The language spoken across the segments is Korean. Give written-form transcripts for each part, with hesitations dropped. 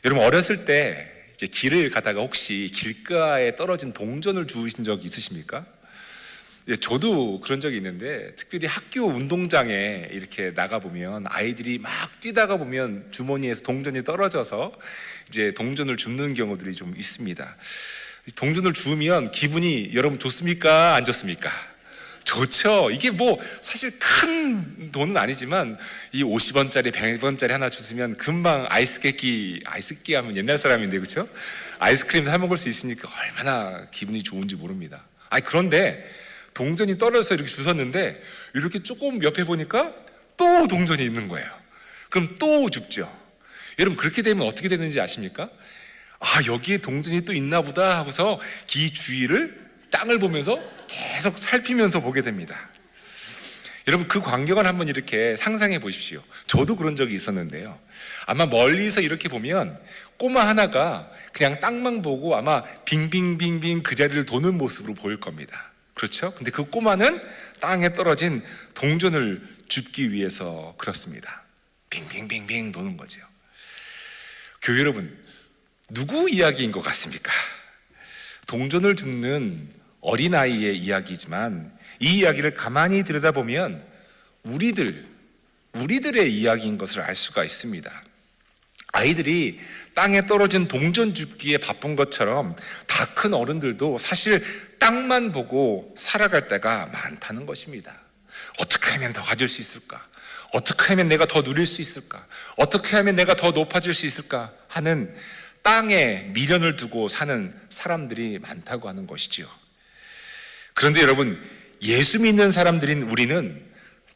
여러분, 어렸을 때 이제 길을 가다가 혹시 길가에 떨어진 동전을 주우신 적 있으십니까? 예, 저도 그런 적이 있는데, 특별히 학교 운동장에 이렇게 나가보면 아이들이 막 뛰다가 보면 주머니에서 동전이 떨어져서 이제 동전을 줍는 경우들이 좀 있습니다. 동전을 주우면 기분이 여러분 좋습니까? 안 좋습니까? 좋죠. 이게 뭐 사실 큰 돈은 아니지만 이 50원짜리 100원짜리 하나 주시면 금방 아이스 깨끼 하면 옛날 사람인데, 그렇죠? 아이스크림 사 먹을 수 있으니까 얼마나 기분이 좋은지 모릅니다. 그런데 동전이 떨어져서 이렇게 주웠는데 이렇게 조금 옆에 보니까 또 동전이 있는 거예요. 그럼 또 줍죠. 여러분, 그렇게 되면 어떻게 되는지 아십니까? 여기에 동전이 또 있나 보다 하고서 기 주위를, 땅을 보면서 계속 살피면서 보게 됩니다. 여러분, 그 광경을 한번 이렇게 상상해 보십시오. 저도 그런 적이 있었는데요, 아마 멀리서 이렇게 보면 꼬마 하나가 그냥 땅만 보고 아마 빙빙빙빙 그 자리를 도는 모습으로 보일 겁니다. 그렇죠? 근데 그 꼬마는 땅에 떨어진 동전을 줍기 위해서 그렇습니다. 빙빙빙빙 도는 거죠. 교회 여러분, 누구 이야기인 것 같습니까? 동전을 줍는 어린아이의 이야기지만 이 이야기를 가만히 들여다보면 우리들의 이야기인 것을 알 수가 있습니다. 아이들이 땅에 떨어진 동전 줍기에 바쁜 것처럼 다 큰 어른들도 사실 땅만 보고 살아갈 때가 많다는 것입니다. 어떻게 하면 더 가질 수 있을까? 어떻게 하면 내가 더 누릴 수 있을까? 어떻게 하면 내가 더 높아질 수 있을까? 하는 땅에 미련을 두고 사는 사람들이 많다고 하는 것이지요. 그런데 여러분, 예수 믿는 사람들인 우리는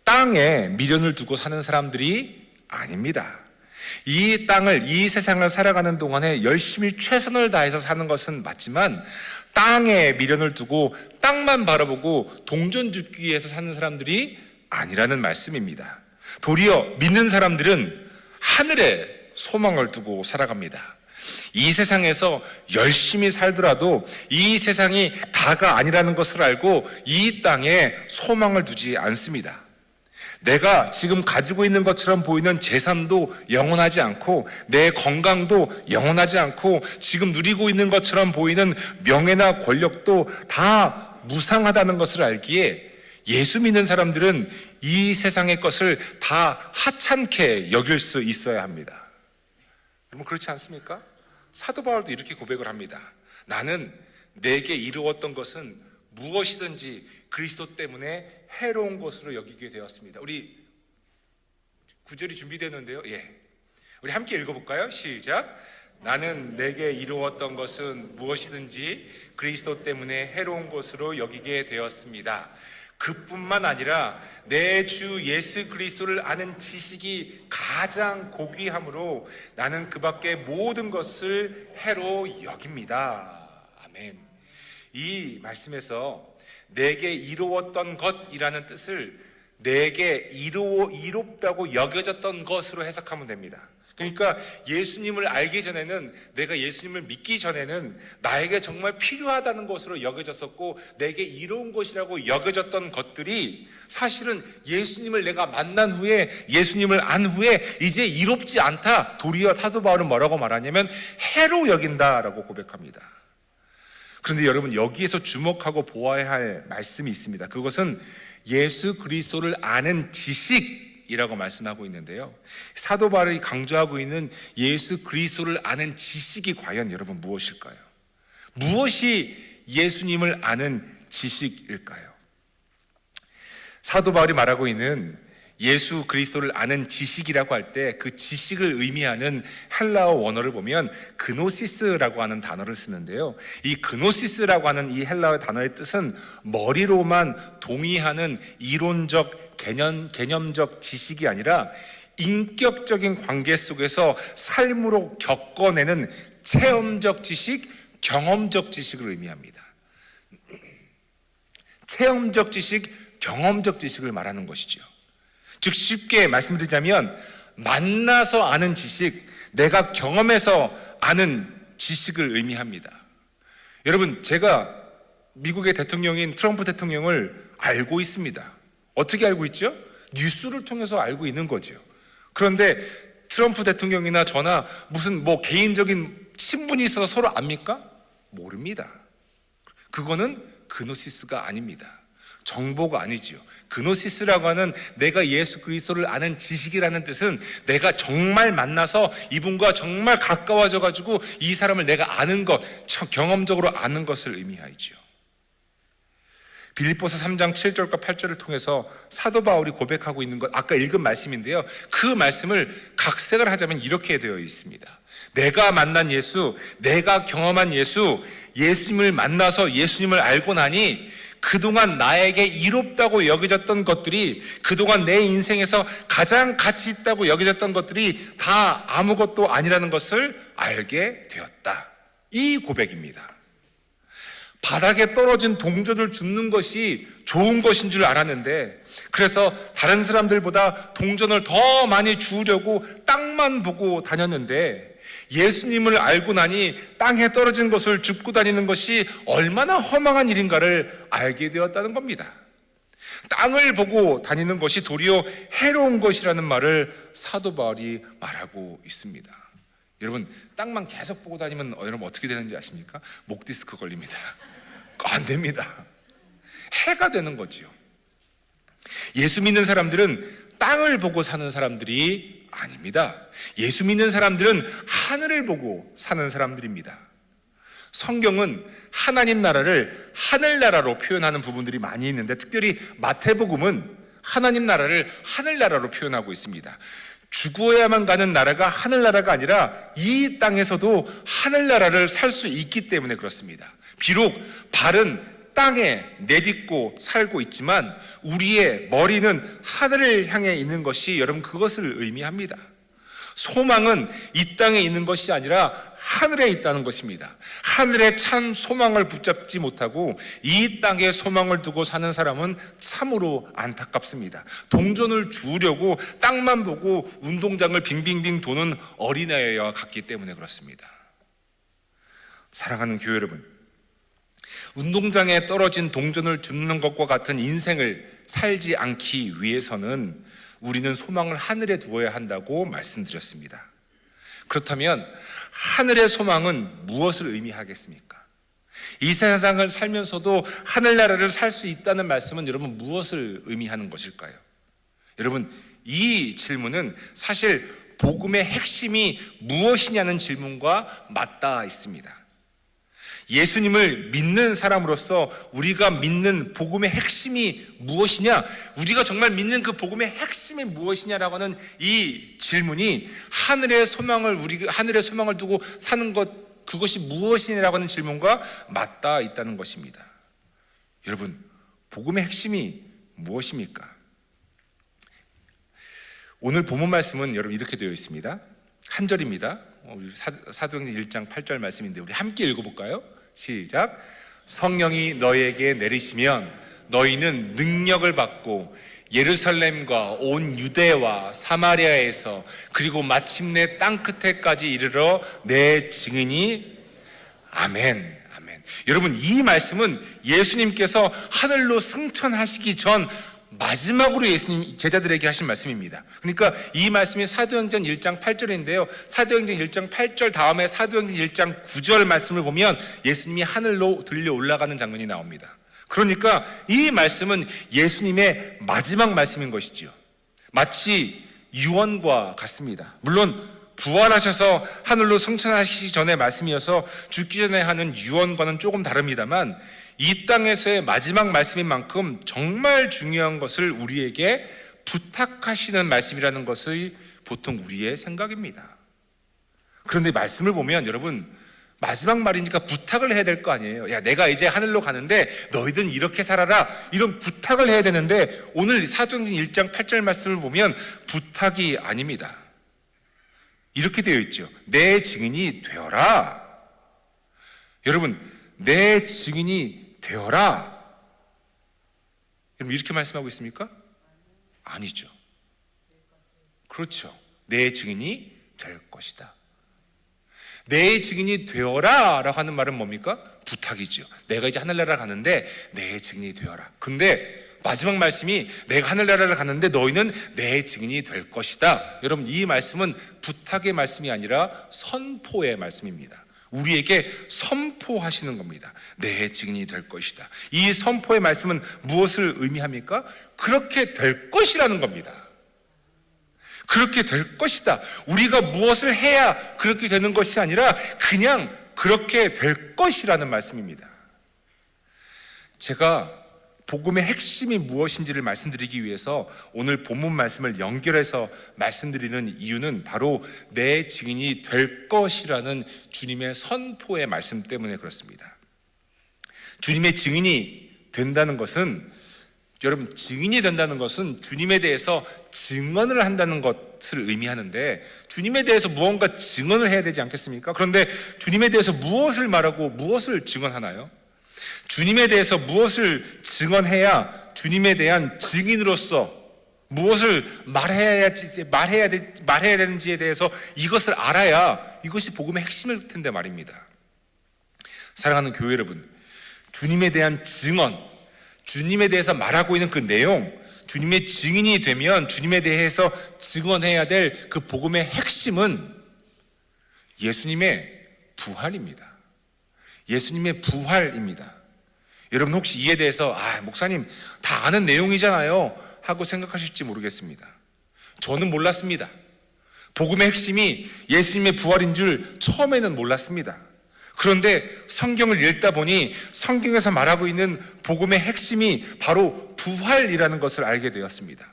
땅에 미련을 두고 사는 사람들이 아닙니다. 이 땅을, 이 세상을 살아가는 동안에 열심히 최선을 다해서 사는 것은 맞지만 땅에 미련을 두고 땅만 바라보고 동전 줍기 위해서 사는 사람들이 아니라는 말씀입니다. 도리어 믿는 사람들은 하늘에 소망을 두고 살아갑니다. 이 세상에서 열심히 살더라도 이 세상이 다가 아니라는 것을 알고 이 땅에 소망을 두지 않습니다. 내가 지금 가지고 있는 것처럼 보이는 재산도 영원하지 않고 내 건강도 영원하지 않고 지금 누리고 있는 것처럼 보이는 명예나 권력도 다 무상하다는 것을 알기에 예수 믿는 사람들은 이 세상의 것을 다 하찮게 여길 수 있어야 합니다. 여러분, 그렇지 않습니까? 사도 바울도 이렇게 고백을 합니다. 나는 내게 이루었던 것은 무엇이든지 그리스도 때문에 해로운 것으로 여기게 되었습니다. 우리 구절이 준비되는데요. 우리 함께 읽어볼까요? 시작. 나는 내게 이루었던 것은 무엇이든지 그리스도 때문에 해로운 것으로 여기게 되었습니다. 그뿐만 아니라 내 주 예수 그리스도를 아는 지식이 가장 고귀함으로 나는 그 밖의 모든 것을 해로 여깁니다. 아멘. 이 말씀에서 내게 이루었던 것이라는 뜻을 내게 이롭다고 여겨졌던 것으로 해석하면 됩니다. 그러니까 예수님을 알기 전에는, 내가 예수님을 믿기 전에는 나에게 정말 필요하다는 것으로 여겨졌었고 내게 이로운 것이라고 여겨졌던 것들이 사실은 예수님을 내가 만난 후에, 예수님을 안 후에 이제 이롭지 않다. 도리어 사도 바울은 뭐라고 말하냐면 해로 여긴다라고 고백합니다. 그런데 여러분, 여기에서 주목하고 보아야 할 말씀이 있습니다. 그것은 예수 그리스도를 아는 지식이라고 말씀하고 있는데요, 사도 바울이 강조하고 있는 예수 그리스도를 아는 지식이 과연 여러분 무엇일까요? 무엇이 예수님을 아는 지식일까요? 사도 바울이 말하고 있는 예수 그리스도를 아는 지식이라고 할 때 그 지식을 의미하는 헬라어 원어를 보면 그노시스라고 하는 단어를 쓰는데요, 이 그노시스라고 하는 이 헬라어 단어의 뜻은 머리로만 동의하는 이론적 개념적 지식이 아니라 인격적인 관계 속에서 삶으로 겪어내는 체험적 지식, 경험적 지식을 의미합니다. 체험적 지식, 경험적 지식을 말하는 것이죠. 즉 쉽게 말씀드리자면 만나서 아는 지식, 내가 경험해서 아는 지식을 의미합니다. 여러분, 제가 미국의 대통령인 트럼프 대통령을 알고 있습니다. 어떻게 알고 있죠? 뉴스를 통해서 알고 있는 거죠. 그런데 트럼프 대통령이나 저나 무슨 뭐 개인적인 친분이 있어서 서로 압니까? 모릅니다. 그거는 그노시스가 아닙니다. 정보가 아니지요. 그노시스라고 하는 내가 예수 그리스도를 아는 지식이라는 뜻은 내가 정말 만나서 이분과 정말 가까워져 가지고 이 사람을 내가 아는 것, 경험적으로 아는 것을 의미하지요. 빌립보서 3장 7절과 8절을 통해서 사도 바울이 고백하고 있는 것, 아까 읽은 말씀인데요, 그 말씀을 각색을 하자면 이렇게 되어 있습니다. 내가 만난 예수, 내가 경험한 예수, 예수님을 만나서 예수님을 알고 나니 그동안 나에게 이롭다고 여겨졌던 것들이, 그동안 내 인생에서 가장 가치 있다고 여겨졌던 것들이 다 아무것도 아니라는 것을 알게 되었다. 이 고백입니다. 바닥에 떨어진 동전을 줍는 것이 좋은 것인 줄 알았는데, 그래서 다른 사람들보다 동전을 더 많이 주우려고 땅만 보고 다녔는데, 예수님을 알고 나니 땅에 떨어진 것을 줍고 다니는 것이 얼마나 허망한 일인가를 알게 되었다는 겁니다. 땅을 보고 다니는 것이 도리어 해로운 것이라는 말을 사도 바울이 말하고 있습니다. 여러분, 땅만 계속 보고 다니면 여러분 어떻게 되는지 아십니까? 목 디스크 걸립니다. 안 됩니다. 해가 되는 거지요. 예수 믿는 사람들은 땅을 보고 사는 사람들이 아닙니다. 예수 믿는 사람들은 하늘을 보고 사는 사람들입니다. 성경은 하나님 나라를 하늘나라로 표현하는 부분들이 많이 있는데, 특별히 마태복음은 하나님 나라를 하늘나라로 표현하고 있습니다. 죽어야만 가는 나라가 하늘나라가 아니라 이 땅에서도 하늘나라를 살 수 있기 때문에 그렇습니다. 비록 발은 땅에 내딛고 살고 있지만 우리의 머리는 하늘을 향해 있는 것이 여러분 그것을 의미합니다. 소망은 이 땅에 있는 것이 아니라 하늘에 있다는 것입니다. 하늘의 참 소망을 붙잡지 못하고 이 땅에 소망을 두고 사는 사람은 참으로 안타깝습니다. 동전을 주우려고 땅만 보고 운동장을 빙빙빙 도는 어린아이와 같기 때문에 그렇습니다. 사랑하는 교회 여러분, 운동장에 떨어진 동전을 줍는 것과 같은 인생을 살지 않기 위해서는 우리는 소망을 하늘에 두어야 한다고 말씀드렸습니다. 그렇다면 하늘의 소망은 무엇을 의미하겠습니까? 이 세상을 살면서도 하늘나라를 살 수 있다는 말씀은 여러분 무엇을 의미하는 것일까요? 여러분, 이 질문은 사실 복음의 핵심이 무엇이냐는 질문과 맞닿아 있습니다. 예수님을 믿는 사람으로서 우리가 믿는 복음의 핵심이 무엇이냐, 우리가 정말 믿는 그 복음의 핵심이 무엇이냐라고 하는 이 질문이 하늘의 소망을 두고 사는 것, 그것이 무엇이냐라고 하는 질문과 맞닿아 있다는 것입니다. 여러분, 복음의 핵심이 무엇입니까? 오늘 본문 말씀은 여러분 이렇게 되어 있습니다. 한 절입니다. 사도행전 1장 8절 말씀인데 우리 함께 읽어볼까요? 시작. 성령이 너희에게 내리시면 너희는 능력을 받고 예루살렘과 온 유대와 사마리아에서 그리고 마침내 땅끝에까지 이르러 내 증인이. 아멘. 아멘. 여러분, 이 말씀은 예수님께서 하늘로 승천하시기 전 마지막으로 예수님 제자들에게 하신 말씀입니다. 그러니까 이 말씀이 사도행전 1장 8절인데요. 사도행전 1장 8절 다음에 사도행전 1장 9절 말씀을 보면 예수님이 하늘로 들려 올라가는 장면이 나옵니다. 그러니까 이 말씀은 예수님의 마지막 말씀인 것이지요. 마치 유언과 같습니다. 물론 부활하셔서 하늘로 승천하시기 전의 말씀이어서 죽기 전에 하는 유언과는 조금 다릅니다만 이 땅에서의 마지막 말씀인 만큼 정말 중요한 것을 우리에게 부탁하시는 말씀이라는 것이 보통 우리의 생각입니다. 그런데 말씀을 보면 여러분, 마지막 말이니까 부탁을 해야 될 거 아니에요. 야, 내가 이제 하늘로 가는데 너희들은 이렇게 살아라, 이런 부탁을 해야 되는데 오늘 사도행전 1장 8절 말씀을 보면 부탁이 아닙니다. 이렇게 되어 있죠. 내 증인이 되어라. 여러분, 내 증인이 되어라. 여러분, 이렇게 말씀하고 있습니까? 아니죠. 그렇죠. 내 증인이 될 것이다. 내 증인이 되어라 라고 하는 말은 뭡니까? 부탁이죠. 내가 이제 하늘나라 가는데 내 증인이 되어라. 근데 마지막 말씀이 내가 하늘나라를 갔는데 너희는 내 증인이 될 것이다. 여러분, 이 말씀은 부탁의 말씀이 아니라 선포의 말씀입니다. 우리에게 선포하시는 겁니다. 내 증인이 될 것이다. 이 선포의 말씀은 무엇을 의미합니까? 그렇게 될 것이라는 겁니다. 그렇게 될 것이다. 우리가 무엇을 해야 그렇게 되는 것이 아니라 그냥 그렇게 될 것이라는 말씀입니다. 제가 복음의 핵심이 무엇인지를 말씀드리기 위해서 오늘 본문 말씀을 연결해서 말씀드리는 이유는 바로 내 증인이 될 것이라는 주님의 선포의 말씀 때문에 그렇습니다. 주님의 증인이 된다는 것은, 여러분, 증인이 된다는 것은 주님에 대해서 증언을 한다는 것을 의미하는데, 주님에 대해서 무언가 증언을 해야 되지 않겠습니까? 그런데 주님에 대해서 무엇을 말하고 무엇을 증언하나요? 주님에 대해서 무엇을 증언해야 주님에 대한 증인으로서 무엇을 말해야 되는지에 대해서 이것을 알아야 이것이 복음의 핵심일 텐데 말입니다. 사랑하는 교회 여러분, 주님에 대한 증언, 주님에 대해서 말하고 있는 그 내용, 주님의 증인이 되면 주님에 대해서 증언해야 될 그 복음의 핵심은 예수님의 부활입니다. 예수님의 부활입니다. 여러분, 혹시 이에 대해서 목사님 다 아는 내용이잖아요 하고 생각하실지 모르겠습니다. 저는 몰랐습니다. 복음의 핵심이 예수님의 부활인 줄 처음에는 몰랐습니다. 그런데 성경을 읽다 보니 성경에서 말하고 있는 복음의 핵심이 바로 부활이라는 것을 알게 되었습니다.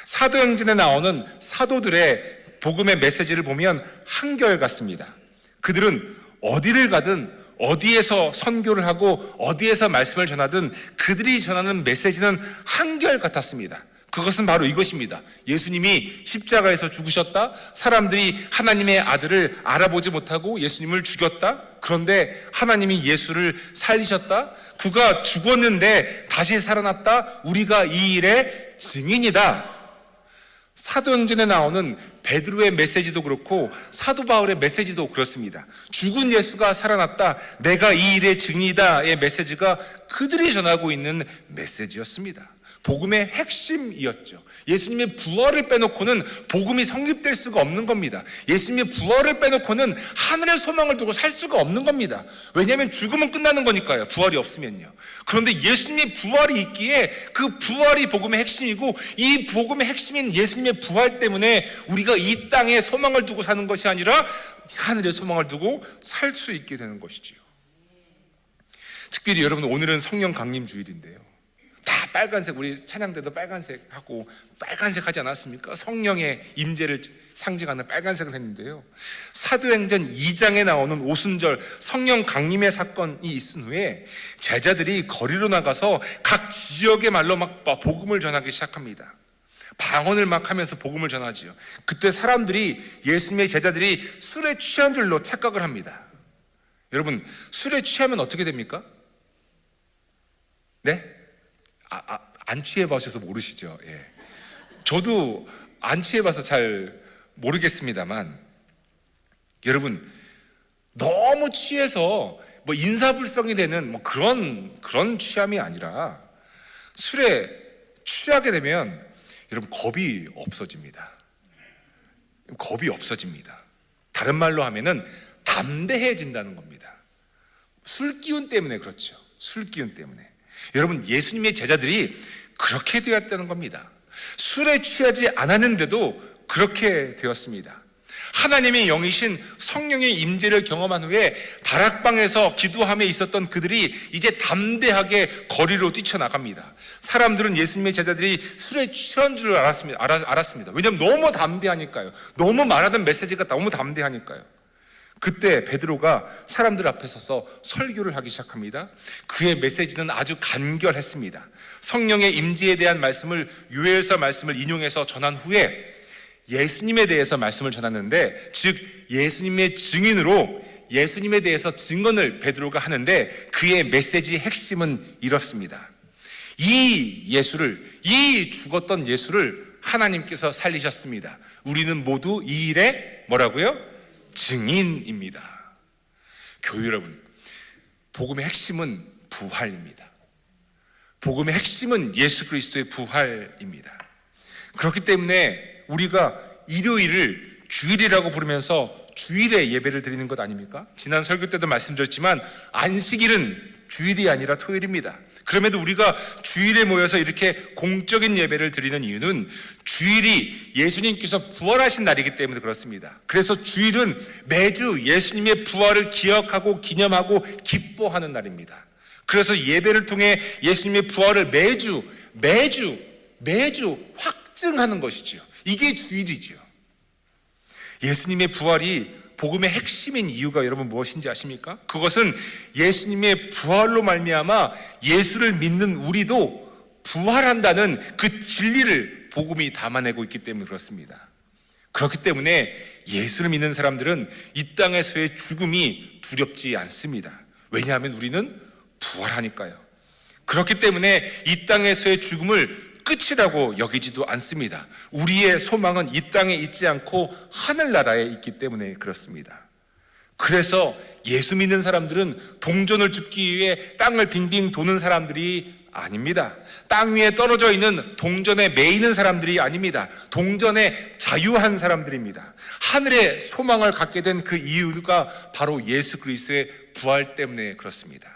사도행전에 나오는 사도들의 복음의 메시지를 보면 한결같습니다. 그들은 어디를 가든 어디에서 선교를 하고 어디에서 말씀을 전하든 그들이 전하는 메시지는 한결같았습니다. 그것은 바로 이것입니다. 예수님이 십자가에서 죽으셨다. 사람들이 하나님의 아들을 알아보지 못하고 예수님을 죽였다. 그런데 하나님이 예수를 살리셨다. 그가 죽었는데 다시 살아났다. 우리가 이 일의 증인이다. 사도행전에 나오는 베드로의 메시지도 그렇고 사도 바울의 메시지도 그렇습니다. 죽은 예수가 살아났다. 내가 이 일의 증인이다의 메시지가 그들이 전하고 있는 메시지였습니다. 복음의 핵심이었죠. 예수님의 부활을 빼놓고는 복음이 성립될 수가 없는 겁니다. 예수님의 부활을 빼놓고는 하늘의 소망을 두고 살 수가 없는 겁니다. 왜냐하면 죽으면 끝나는 거니까요. 부활이 없으면요. 그런데 예수님의 부활이 있기에 그 부활이 복음의 핵심이고, 이 복음의 핵심인 예수님의 부활 때문에 우리가 이 땅에 소망을 두고 사는 것이 아니라 하늘의 소망을 두고 살 수 있게 되는 것이지요. 특별히 여러분, 오늘은 성령 강림 주일인데요. 다 빨간색, 우리 찬양 때도 빨간색 하고 빨간색 하지 않았습니까? 성령의 임재를 상징하는 빨간색을 했는데요. 사도행전 2장에 나오는 오순절 성령 강림의 사건이 있은 후에 제자들이 거리로 나가서 각 지역의 말로 막 복음을 전하기 시작합니다. 방언을 막 하면서 복음을 전하지요. 그때 사람들이, 예수님의 제자들이 술에 취한 줄로 착각을 합니다. 여러분, 술에 취하면 어떻게 됩니까? 네? 안 취해봐셔서 모르시죠? 예. 저도 안 취해봐서 잘 모르겠습니다만, 여러분, 너무 취해서 인사불성이 되는 그런 취함이 아니라, 술에 취하게 되면 여러분 겁이 없어집니다. 겁이 없어집니다. 다른 말로 하면은 담대해진다는 겁니다. 술 기운 때문에 그렇죠. 술 기운 때문에. 여러분, 예수님의 제자들이 그렇게 되었다는 겁니다. 술에 취하지 않았는데도 그렇게 되었습니다. 하나님의 영이신 성령의 임재를 경험한 후에 다락방에서 기도함에 있었던 그들이 이제 담대하게 거리로 뛰쳐나갑니다. 사람들은 예수님의 제자들이 술에 취한 줄 알았습니다. 왜냐하면 너무 담대하니까요. 너무 말하던 메시지가 너무 담대하니까요. 그때 베드로가 사람들 앞에 서서 설교를 하기 시작합니다. 그의 메시지는 아주 간결했습니다. 성령의 임재에 대한 말씀을, 요엘서 말씀을 인용해서 전한 후에 예수님에 대해서 말씀을 전하는데, 즉 예수님의 증인으로 예수님에 대해서 증언을 베드로가 하는데, 그의 메시지의 핵심은 이렇습니다. 이 죽었던 예수를 하나님께서 살리셨습니다. 우리는 모두 이 일에 뭐라고요? 증인입니다. 교회 여러분, 복음의 핵심은 부활입니다. 복음의 핵심은 예수 그리스도의 부활입니다. 그렇기 때문에 우리가 일요일을 주일이라고 부르면서 주일에 예배를 드리는 것 아닙니까? 지난 설교 때도 말씀드렸지만 안식일은 주일이 아니라 토요일입니다. 그럼에도 우리가 주일에 모여서 이렇게 공적인 예배를 드리는 이유는 주일이 예수님께서 부활하신 날이기 때문에 그렇습니다. 그래서 주일은 매주 예수님의 부활을 기억하고 기념하고 기뻐하는 날입니다. 그래서 예배를 통해 예수님의 부활을 매주 확증하는 것이지요. 이게 주일이지요. 예수님의 부활이 복음의 핵심인 이유가 여러분 무엇인지 아십니까? 그것은 예수님의 부활로 말미암아 예수를 믿는 우리도 부활한다는 그 진리를 복음이 담아내고 있기 때문에 그렇습니다. 그렇기 때문에 예수를 믿는 사람들은 이 땅에서의 죽음이 두렵지 않습니다. 왜냐하면 우리는 부활하니까요. 그렇기 때문에 이 땅에서의 죽음을 끝이라고 여기지도 않습니다. 우리의 소망은 이 땅에 있지 않고 하늘나라에 있기 때문에 그렇습니다. 그래서 예수 믿는 사람들은 동전을 줍기 위해 땅을 빙빙 도는 사람들이 아닙니다. 땅 위에 떨어져 있는 동전에 매이는 사람들이 아닙니다. 동전에 자유한 사람들입니다. 하늘에 소망을 갖게 된 그 이유가 바로 예수 그리스도의 부활 때문에 그렇습니다.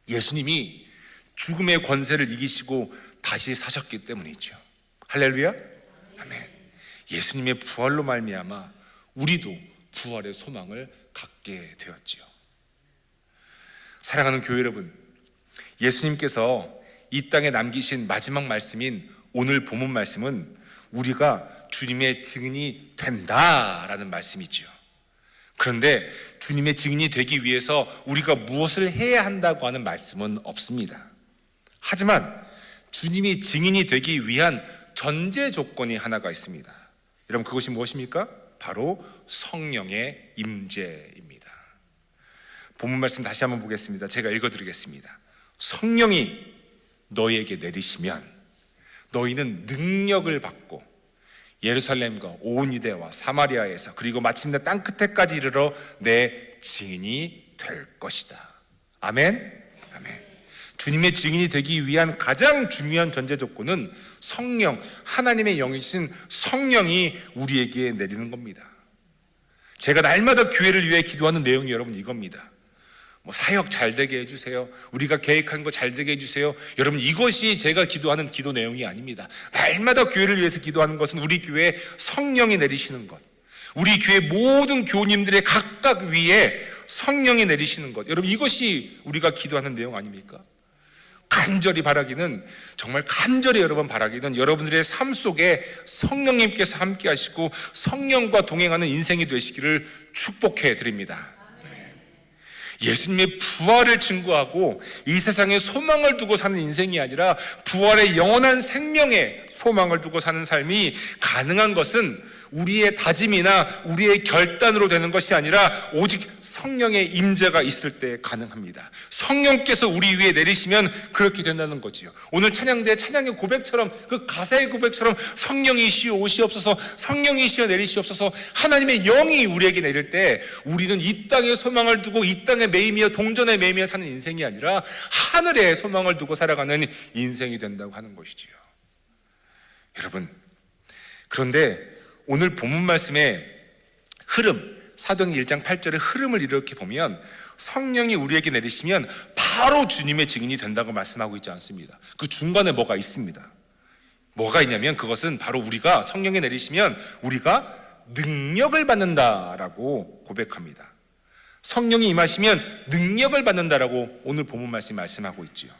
예수님이 죽음의 권세를 이기시고 다시 사셨기 때문이죠. 할렐루야. 아멘. 예수님의 부활로 말미암아 우리도 부활의 소망을 갖게 되었지요. 사랑하는 교회 여러분, 예수님께서 이 땅에 남기신 마지막 말씀인 오늘 본문 말씀은 우리가 주님의 증인이 된다라는 말씀이지요. 그런데 주님의 증인이 되기 위해서 우리가 무엇을 해야 한다고 하는 말씀은 없습니다. 하지만 주님이 증인이 되기 위한 전제 조건이 하나가 있습니다. 여러분, 그것이 무엇입니까? 바로 성령의 임재입니다. 본문 말씀 다시 한번 보겠습니다. 제가 읽어드리겠습니다. 성령이 너희에게 내리시면 너희는 능력을 받고 예루살렘과 온 유대와 사마리아에서 그리고 마침내 땅끝에까지 이르러 내 증인이 될 것이다. 아멘. 아멘. 주님의 증인이 되기 위한 가장 중요한 전제 조건은 성령, 하나님의 영이신 성령이 우리에게 내리는 겁니다. 제가 날마다 교회를 위해 기도하는 내용이 여러분 이겁니다. 사역 잘 되게 해주세요. 우리가 계획한 거 잘 되게 해주세요. 여러분, 이것이 제가 기도하는 기도 내용이 아닙니다. 날마다 교회를 위해서 기도하는 것은 우리 교회에 성령이 내리시는 것, 우리 교회 모든 교우님들의 각각 위에 성령이 내리시는 것, 여러분, 이것이 우리가 기도하는 내용 아닙니까? 간절히 바라기는, 정말 간절히 여러분 바라기는 여러분들의 삶 속에 성령님께서 함께 하시고 성령과 동행하는 인생이 되시기를 축복해 드립니다. 예수님의 부활을 증거하고 이 세상에 소망을 두고 사는 인생이 아니라 부활의 영원한 생명에 소망을 두고 사는 삶이 가능한 것은 우리의 다짐이나 우리의 결단으로 되는 것이 아니라 오직 성령의 임재가 있을 때 가능합니다. 성령께서 우리 위에 내리시면 그렇게 된다는 거지요. 오늘 찬양대의 찬양의 고백처럼, 그 가사의 고백처럼 성령이시여 오시옵소서, 성령이시여 내리시옵소서, 하나님의 영이 우리에게 내릴 때 우리는 이 땅에 소망을 두고 이 땅에 매이며 동전에 매이며 사는 인생이 아니라 하늘에 소망을 두고 살아가는 인생이 된다고 하는 것이지요. 여러분, 그런데 오늘 본문 말씀의 흐름, 사도행전 1장 8절의 흐름을 이렇게 보면 성령이 우리에게 내리시면 바로 주님의 증인이 된다고 말씀하고 있지 않습니다. 그 중간에 뭐가 있습니다. 뭐가 있냐면 그것은 바로 우리가 성령이 내리시면 우리가 능력을 받는다라고 고백합니다. 성령이 임하시면 능력을 받는다라고 오늘 본문 말씀하고 있지요.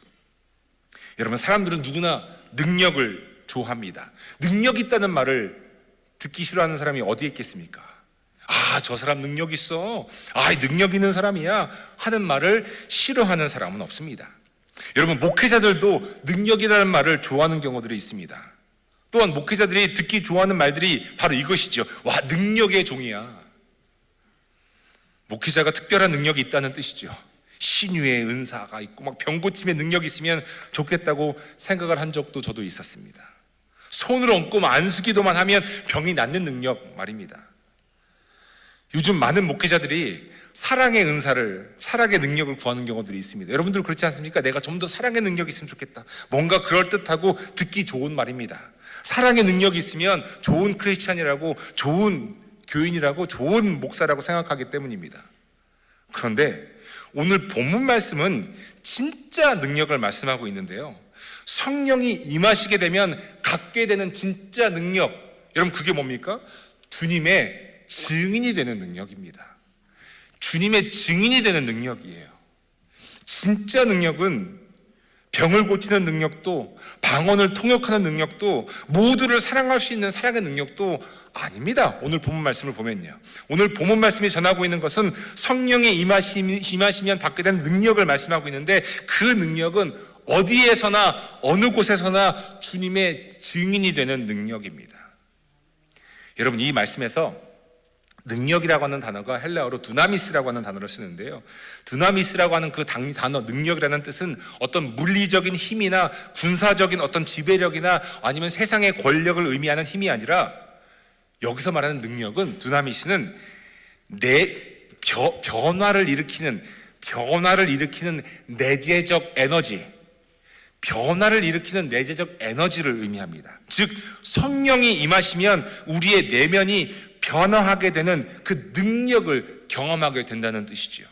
여러분, 사람들은 누구나 능력을 좋아합니다. 능력 있다는 말을 듣기 싫어하는 사람이 어디에 있겠습니까? 저 사람 능력 있어, 능력 있는 사람이야 하는 말을 싫어하는 사람은 없습니다. 여러분, 목회자들도 능력이라는 말을 좋아하는 경우들이 있습니다. 또한 목회자들이 듣기 좋아하는 말들이 바로 이것이죠. 능력의 종이야. 목회자가 특별한 능력이 있다는 뜻이죠. 신유의 은사가 있고 막 병 고침의 능력이 있으면 좋겠다고 생각을 한 적도 저도 있었습니다. 손을 얹고 안수기도만 하면 병이 낫는 능력 말입니다. 요즘 많은 목회자들이 사랑의 은사를, 사랑의 능력을 구하는 경우들이 있습니다. 여러분들 그렇지 않습니까? 내가 좀 더 사랑의 능력이 있으면 좋겠다. 뭔가 그럴듯하고 듣기 좋은 말입니다. 사랑의 능력이 있으면 좋은 크리스찬이라고, 좋은 교인이라고, 좋은 목사라고 생각하기 때문입니다. 그런데 오늘 본문 말씀은 진짜 능력을 말씀하고 있는데요, 성령이 임하시게 되면 갖게 되는 진짜 능력, 여러분 그게 뭡니까? 주님의 증인이 되는 능력입니다. 주님의 증인이 되는 능력이에요. 진짜 능력은 병을 고치는 능력도, 방언을 통역하는 능력도, 모두를 사랑할 수 있는 사랑의 능력도 아닙니다. 오늘 본문 말씀을 보면요, 오늘 본문 말씀이 전하고 있는 것은 성령의 임하시면 받게 되는 능력을 말씀하고 있는데, 그 능력은 어디에서나 어느 곳에서나 주님의 증인이 되는 능력입니다. 여러분, 이 말씀에서 능력이라고 하는 단어가 헬라어로 두나미스라고 하는 단어를 쓰는데요, 두나미스라고 하는 그 단어, 능력이라는 뜻은 어떤 물리적인 힘이나 군사적인 어떤 지배력이나 아니면 세상의 권력을 의미하는 힘이 아니라, 여기서 말하는 능력은, 두나미스는 변화를 일으키는 내재적 에너지, 변화를 일으키는 내재적 에너지를 의미합니다. 즉, 성령이 임하시면 우리의 내면이 변화하게 되는 그 능력을 경험하게 된다는 뜻이지요.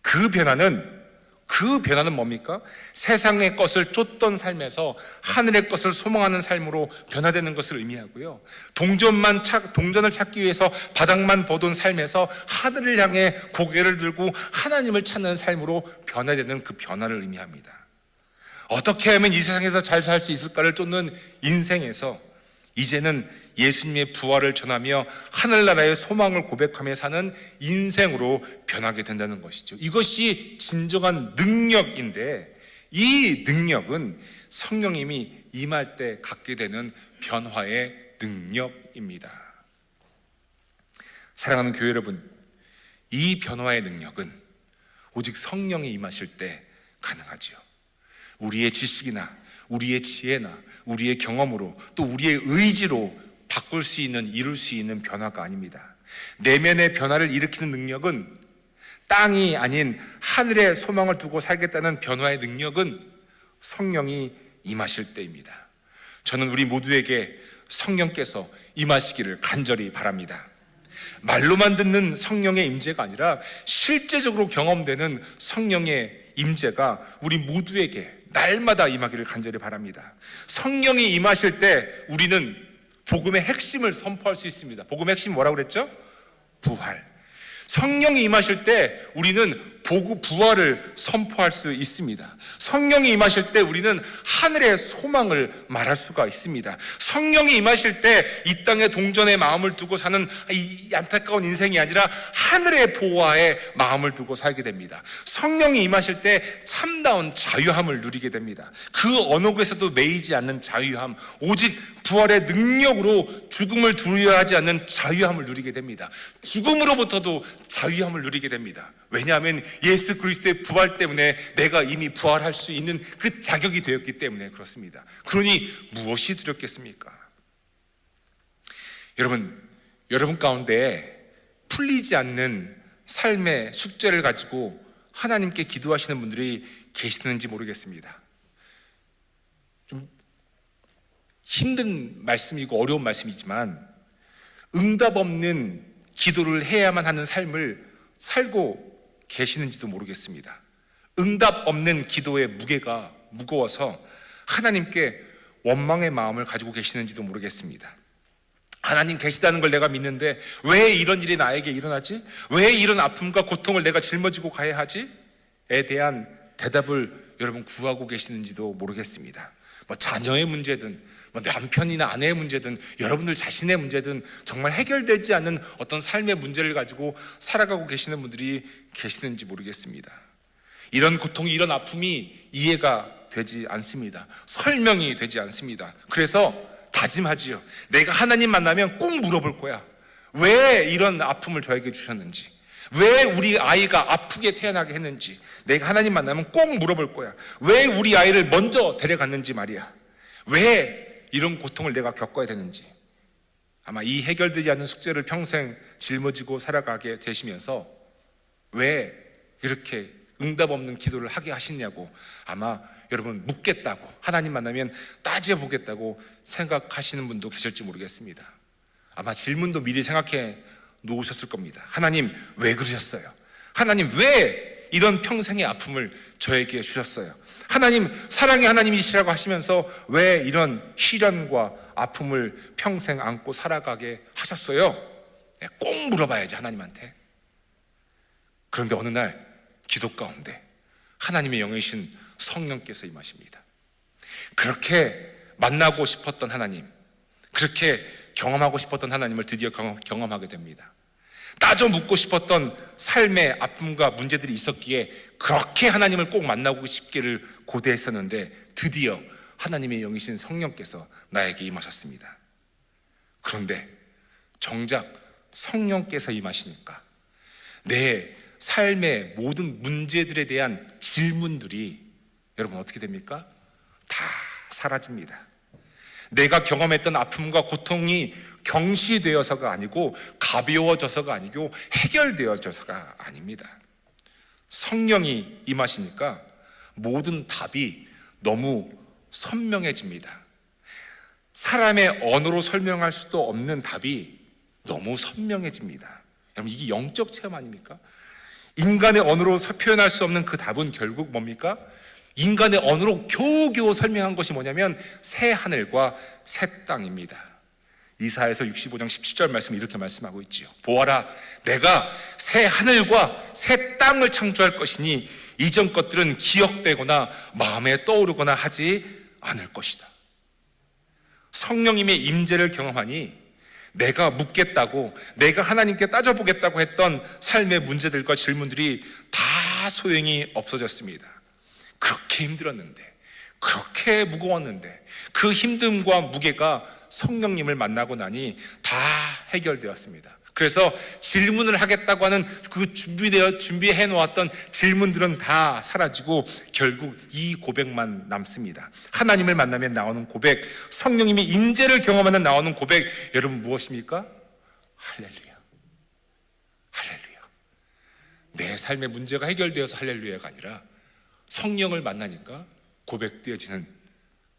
그 변화는 뭡니까? 세상의 것을 쫓던 삶에서 하늘의 것을 소망하는 삶으로 변화되는 것을 의미하고요, 동전을 찾기 위해서 바닥만 보던 삶에서 하늘을 향해 고개를 들고 하나님을 찾는 삶으로 변화되는 그 변화를 의미합니다. 어떻게 하면 이 세상에서 잘 살 수 있을까를 쫓는 인생에서 이제는 예수님의 부활을 전하며 하늘나라의 소망을 고백하며 사는 인생으로 변하게 된다는 것이죠. 이것이 진정한 능력인데, 이 능력은 성령님이 임할 때 갖게 되는 변화의 능력입니다. 사랑하는 교회 여러분, 이 변화의 능력은 오직 성령이 임하실 때 가능하지요. 우리의 지식이나 우리의 지혜나 우리의 경험으로, 또 우리의 의지로 바꿀 수 있는, 이룰 수 있는 변화가 아닙니다. 내면의 변화를 일으키는 능력은, 땅이 아닌 하늘의 소망을 두고 살겠다는 변화의 능력은 성령이 임하실 때입니다. 저는 우리 모두에게 성령께서 임하시기를 간절히 바랍니다. 말로만 듣는 성령의 임재가 아니라 실제적으로 경험되는 성령의 임재가 우리 모두에게 날마다 임하기를 간절히 바랍니다. 성령이 임하실 때 우리는 복음의 핵심을 선포할 수 있습니다. 복음의 핵심이 뭐라고 그랬죠? 부활. 성령이 임하실 때 우리는 부활을 선포할 수 있습니다. 성령이 임하실 때 우리는 하늘의 소망을 말할 수가 있습니다. 성령이 임하실 때 이 땅에 동전의 마음을 두고 사는 이 안타까운 인생이 아니라 하늘의 보호하에 마음을 두고 살게 됩니다. 성령이 임하실 때 참다운 자유함을 누리게 됩니다. 그 어느 곳에서도 매이지 않는 자유함, 오직 부활의 능력으로 죽음을 두려워하지 않는 자유함을 누리게 됩니다. 죽음으로부터도 자유함을 누리게 됩니다. 왜냐하면 예수 그리스도의 부활 때문에 내가 이미 부활할 수 있는 그 자격이 되었기 때문에 그렇습니다. 그러니 무엇이 두렵겠습니까? 여러분 가운데 풀리지 않는 삶의 숙제를 가지고 하나님께 기도하시는 분들이 계시는지 모르겠습니다. 좀 힘든 말씀이고 어려운 말씀이지만, 응답 없는 기도를 해야만 하는 삶을 살고 계시는지도 모르겠습니다. 응답 없는 기도의 무게가 무거워서 하나님께 원망의 마음을 가지고 계시는지도 모르겠습니다. 하나님 계시다는 걸 내가 믿는데 왜 이런 일이 나에게 일어나지? 왜 이런 아픔과 고통을 내가 짊어지고 가야 하지? 에 대한 대답을 여러분 구하고 계시는지도 모르겠습니다. 자녀의 문제든 남편이나 아내의 문제든 여러분들 자신의 문제든 정말 해결되지 않는 어떤 삶의 문제를 가지고 살아가고 계시는 분들이 계시는지 모르겠습니다. 이런 고통이, 이런 아픔이 이해가 되지 않습니다. 설명이 되지 않습니다. 그래서 다짐하지요. 내가 하나님 만나면 꼭 물어볼 거야. 왜 이런 아픔을 저에게 주셨는지, 왜 우리 아이가 아프게 태어나게 했는지 내가 하나님 만나면 꼭 물어볼 거야. 왜 우리 아이를 먼저 데려갔는지 말이야. 왜 이런 고통을 내가 겪어야 되는지 아마 이 해결되지 않는 숙제를 평생 짊어지고 살아가게 되시면서 왜 이렇게 응답 없는 기도를 하게 하시냐고 아마 여러분 묻겠다고, 하나님 만나면 따져보겠다고 생각하시는 분도 계실지 모르겠습니다. 아마 질문도 미리 생각해 놓으셨을 겁니다. 하나님 왜 그러셨어요? 하나님 왜 이런 평생의 아픔을 저에게 주셨어요? 하나님 사랑의 하나님이시라고 하시면서 왜 이런 시련과 아픔을 평생 안고 살아가게 하셨어요? 꼭 물어봐야지, 하나님한테. 그런데 어느 날 기도 가운데 하나님의 영이신 성령께서 임하십니다. 그렇게 만나고 싶었던 하나님, 그렇게 경험하고 싶었던 하나님을 드디어 경험하게 됩니다. 따져 묻고 싶었던 삶의 아픔과 문제들이 있었기에 그렇게 하나님을 꼭 만나고 싶기를 고대했었는데 드디어 하나님의 영이신 성령께서 나에게 임하셨습니다. 그런데 정작 성령께서 임하시니까 내 삶의 모든 문제들에 대한 질문들이 여러분 어떻게 됩니까? 다 사라집니다. 내가 경험했던 아픔과 고통이 경시되어서가 아니고 가벼워져서가 아니고 해결되어져서가 아닙니다. 성령이 임하시니까 모든 답이 너무 선명해집니다. 사람의 언어로 설명할 수도 없는 답이 너무 선명해집니다. 여러분 이게 영적 체험 아닙니까? 인간의 언어로 표현할 수 없는 그 답은 결국 뭡니까? 인간의 언어로 겨우겨우 설명한 것이 뭐냐면 새 하늘과 새 땅입니다. 이사야서 65장 17절 말씀 이렇게 말씀하고 있지요. 보아라, 내가 새 하늘과 새 땅을 창조할 것이니 이전 것들은 기억되거나 마음에 떠오르거나 하지 않을 것이다. 성령님의 임재를 경험하니 내가 묻겠다고, 내가 하나님께 따져보겠다고 했던 삶의 문제들과 질문들이 다 소용이 없어졌습니다. 그렇게 힘들었는데, 그렇게 무거웠는데 그 힘듦과 무게가 성령님을 만나고 나니 다 해결되었습니다. 그래서 질문을 하겠다고 하는 그 준비해 놓았던 질문들은 다 사라지고 결국 이 고백만 남습니다. 하나님을 만나면 나오는 고백, 성령님이 임재를 경험하는 나오는 고백, 여러분 무엇입니까? 할렐루야, 할렐루야. 내 삶의 문제가 해결되어서 할렐루야가 아니라 성령을 만나니까 고백되어지는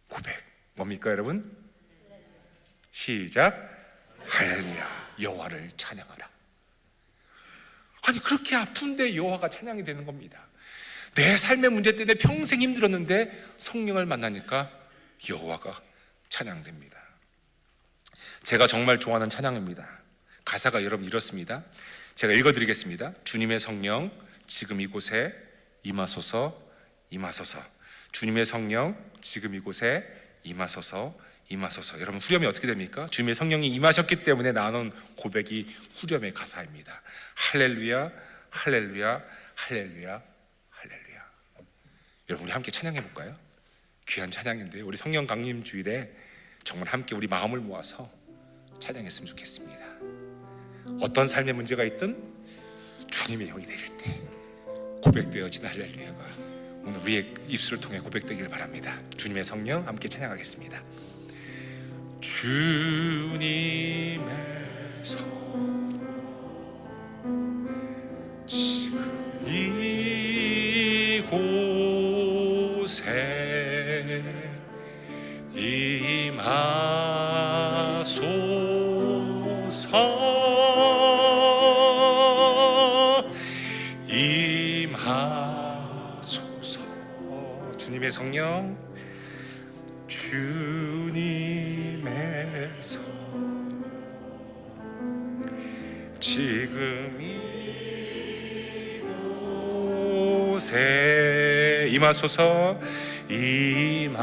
고백, 뭡니까 여러분? 시작. 할렐루야, 여호와를 찬양하라. 아니 그렇게 아픈데 여호와가 찬양이 되는 겁니다. 내 삶의 문제 때문에 평생 힘들었는데 성령을 만나니까 여호와가 찬양됩니다. 제가 정말 좋아하는 찬양입니다. 가사가 여러분 이렇습니다. 제가 읽어드리겠습니다. 주님의 성령 지금 이곳에 임하소서, 임하소서. 주님의 성령 지금 이곳에 임하소서, 임하소서. 여러분 후렴이 어떻게 됩니까? 주님의 성령이 임하셨기 때문에 나오는 고백이 후렴의 가사입니다. 할렐루야, 할렐루야, 할렐루야, 할렐루야. 여러분 우리 함께 찬양해 볼까요? 귀한 찬양인데 우리 성령 강림 주일에 정말 함께 우리 마음을 모아서 찬양했으면 좋겠습니다. 어떤 삶의 문제가 있든 주님의 영이 내릴 때 고백되어진 할렐루야가 오늘 우리의 입술을 통해 고백되기를 바랍니다. 주님의 성령 함께 찬양하겠습니다. 주님의 성령 지금 이곳에 임하소서, 임하소서. 주님의 성령, 주님의 성령 지금 이곳에 임하소서, 임하소서,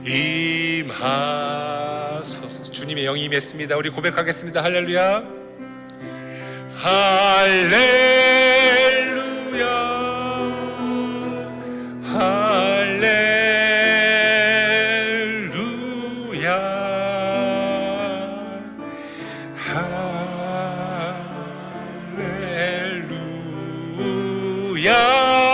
임하소서. 주님의 영이 임했습니다. 우리 고백하겠습니다. 할렐루야, 할렐루야, 할렐루야, 할렐루야,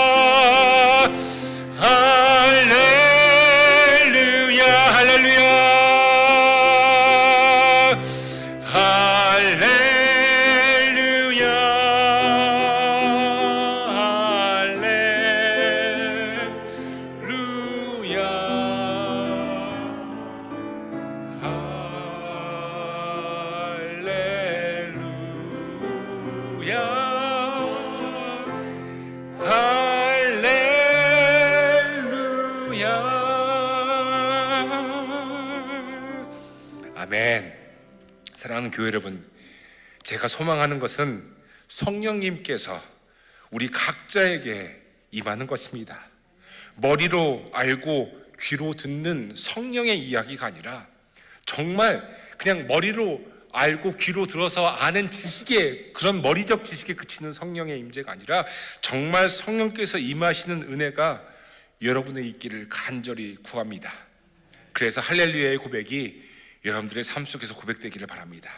아멘. 사랑하는 교회 여러분, 제가 소망하는 것은 성령님께서 우리 각자에게 임하는 것입니다. 머리로 알고 귀로 듣는 성령의 이야기가 아니라 정말 그냥 머리로 알고 귀로 들어서 아는 지식에, 그런 머리적 지식에 그치는 성령의 임재가 아니라 정말 성령께서 임하시는 은혜가 여러분의 있기를 간절히 구합니다. 그래서 할렐루야의 고백이 여러분들의 삶 속에서 고백되기를 바랍니다.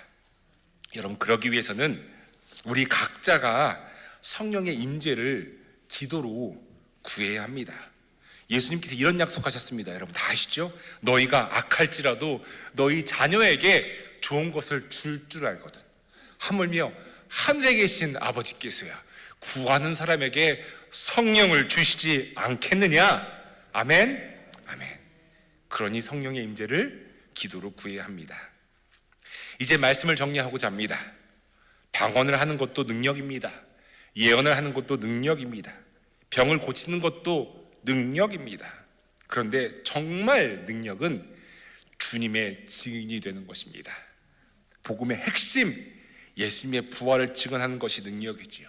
여러분, 그러기 위해서는 우리 각자가 성령의 임재를 기도로 구해야 합니다. 예수님께서 이런 약속하셨습니다. 여러분 다 아시죠? 너희가 악할지라도 너희 자녀에게 좋은 것을 줄 알거든. 하물며 하늘에 계신 아버지께서야 구하는 사람에게 성령을 주시지 않겠느냐? 아멘. 아멘. 그러니 성령의 임재를 기도로 구해야 합니다. 이제 말씀을 정리하고자 합니다. 방언을 하는 것도 능력입니다. 예언을 하는 것도 능력입니다. 병을 고치는 것도 능력입니다. 그런데 정말 능력은 주님의 증인이 되는 것입니다. 복음의 핵심, 예수님의 부활을 증언하는 것이 능력이지요.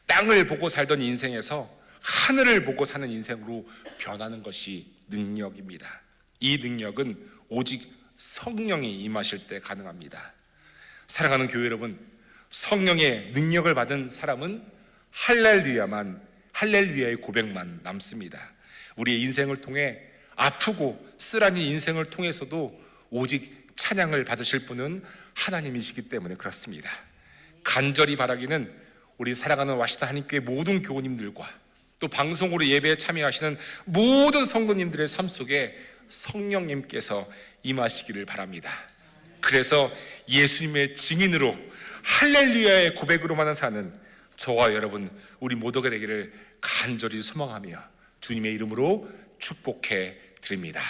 땅을 보고 살던 인생에서 하늘을 보고 사는 인생으로 변하는 것이 능력입니다. 이 능력은 오직 성령이 임하실 때 가능합니다. 사랑하는 교회 여러분, 성령의 능력을 받은 사람은 할렐루야의 고백만 남습니다. 우리의 인생을 통해 아프고 쓰라린 인생을 통해서도 오직 찬양을 받으실 분은 하나님이시기 때문에 그렇습니다. 간절히 바라기는 우리 사랑하는 와시다 한인교회 모든 교우님들과 또 방송으로 예배에 참여하시는 모든 성도님들의 삶 속에 성령님께서 임하시기를 바랍니다. 그래서 예수님의 증인으로 할렐루야의 고백으로만 사는 저와 여러분, 우리 모두가 되기를 간절히 소망하며 주님의 이름으로 축복해 드립니다.